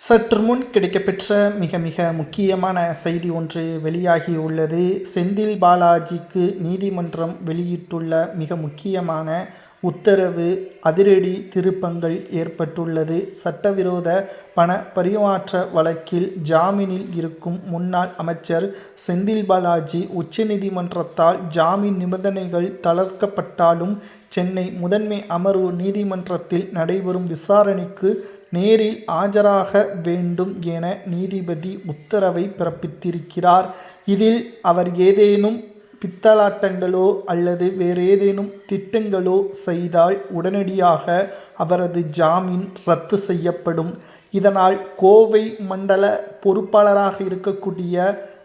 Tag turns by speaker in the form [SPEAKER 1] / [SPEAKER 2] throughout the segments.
[SPEAKER 1] சற்று முன் கிடைக்கப்பெற்ற மிக மிக முக்கியமான செய்தி ஒன்று வெளியாகியுள்ளது. செந்தில் பாலாஜிக்கு நீதிமன்றம் வெளியிட்டுள்ள மிக முக்கியமான உத்தரவு அதிரடி திருப்பங்கள் ஏற்பட்டுள்ளது. சட்டவிரோத பண பரிமாற்ற வழக்கில் ஜாமீனில் இருக்கும் முன்னாள் அமைச்சர் செந்தில் பாலாஜி உச்சநீதிமன்றத்தால் ஜாமீன் நிபந்தனைகள் தளர்க்கப்பட்டாலும் சென்னை முதன்மை அமர்வு நீதிமன்றத்தில் நடைபெறும் விசாரணைக்கு நேரில் ஆஜராக வேண்டும் என நீதிபதி உத்தரவை பிறப்பித்திருக்கிறார். இதில் அவர் ஏதேனும் பித்தலாட்டங்களோ அல்லது வேறு ஏதேனும் திட்டங்களோ செய்தால் உடனடியாக அவரது ஜாமீன் ரத்து செய்யப்படும். இதனால் கோவை மண்டல பொறுப்பாளராக இருக்கக்கூடிய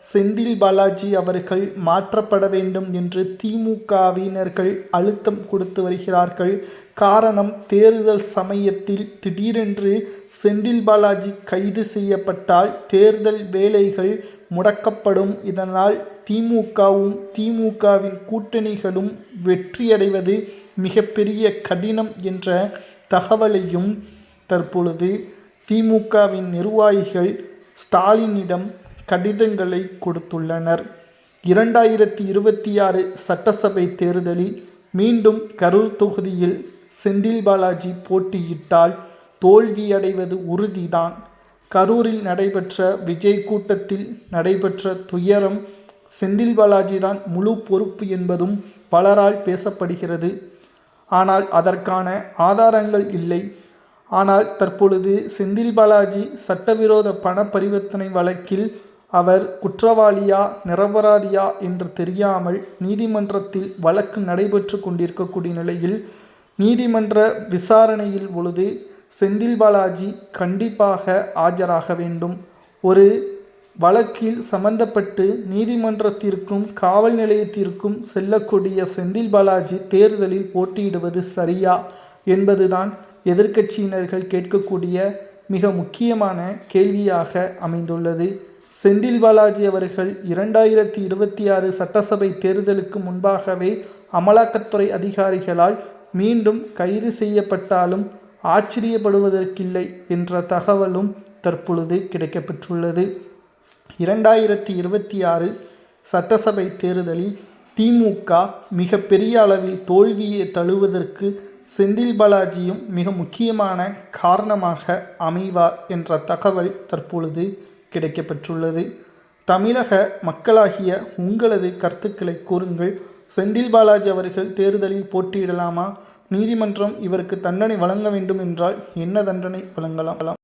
[SPEAKER 1] செந்தில் பாலாஜி அவர்கள் மாற்றப்பட வேண்டும் என்று திமுகவினர்கள் அழுத்தம் கொடுத்து வருகிறார்கள். காரணம், தேர்தல் சமயத்தில் திடீரென்று செந்தில் பாலாஜி கைது செய்யப்பட்டால் தேர்தல் வேலைகள் முடக்கப்படும். இதனால் திமுகவும் திமுகவின் கூட்டணிகளும் வெற்றியடைவது மிகப்பெரிய கடினம் என்ற தகவலையும் தற்பொழுது திமுகவின் நிர்வாகிகள் ஸ்டாலினிடம் கடிதங்களை கொடுத்துள்ளனர். 2026 சட்டசபை தேர்தலில் மீண்டும் கரூர் தொகுதியில் செந்தில் பாலாஜி போட்டியிட்டால் தோல்வியடைவது உறுதிதான். கரூரில் நடைபெற்ற விஜய் கூட்டத்தில் நடைபெற்ற துயரம் செந்தில் பாலாஜி தான் முழு பொறுப்பு என்பதும் பலரால் பேசப்படுகிறது. ஆனால் அதற்கான ஆதாரங்கள் இல்லை. ஆனால் தற்பொழுது செந்தில் பாலாஜி சட்டவிரோத பண பரிவர்த்தனை வழக்கில் அவர் குற்றவாளியா நிரபராதியா என்று தெரியாமல் நீதிமன்றத்தில் வழக்கு நடைபெற்று கொண்டிருக்கக்கூடிய நிலையில் நீதிமன்ற விசாரணையில் பொழுது செந்தில் பாலாஜி கண்டிப்பாக ஆஜராக வேண்டும். ஒரு வழக்கில் சம்பந்தப்பட்டு நீதிமன்றத்திற்கும் காவல் நிலையத்திற்கும் செல்லக்கூடிய செந்தில் பாலாஜி தேர்தலில் போட்டியிடுவது சரியா என்பதுதான் எதிர்க்கட்சியினர்கள் கேட்கக்கூடிய மிக முக்கியமான கேள்வியாக அமைந்துள்ளது. செந்தில் பாலாஜி அவர்கள் 2026 சட்டசபை தேர்தலுக்கு முன்பாகவே அமலாக்கத்துறை அதிகாரிகளால் மீண்டும் கைது செய்யப்பட்டாலும் ஆச்சரியப்படுவதற்கில்லை என்ற தகவலும் தற்பொழுது கிடைக்கப்பெற்றுள்ளது. 2026 சட்டசபை தேர்தலில் திமுக மிக பெரிய அளவில் தோல்வியை தழுவதற்கு செந்தில் பாலாஜியும் மிக முக்கியமான காரணமாக அமைவார் என்ற தகவல் தற்பொழுது கிடைக்கப்பெற்றுள்ளது. தமிழக மக்களாகிய உங்களது கருத்துக்களை கூறுங்கள். செந்தில் பாலாஜி அவர்கள் தேர்தலில் போட்டியிடலாமா? நீதிமன்றம் இவருக்கு தண்டனை வழங்க வேண்டும் என்றால் என்ன தண்டனை வழங்கலாம்?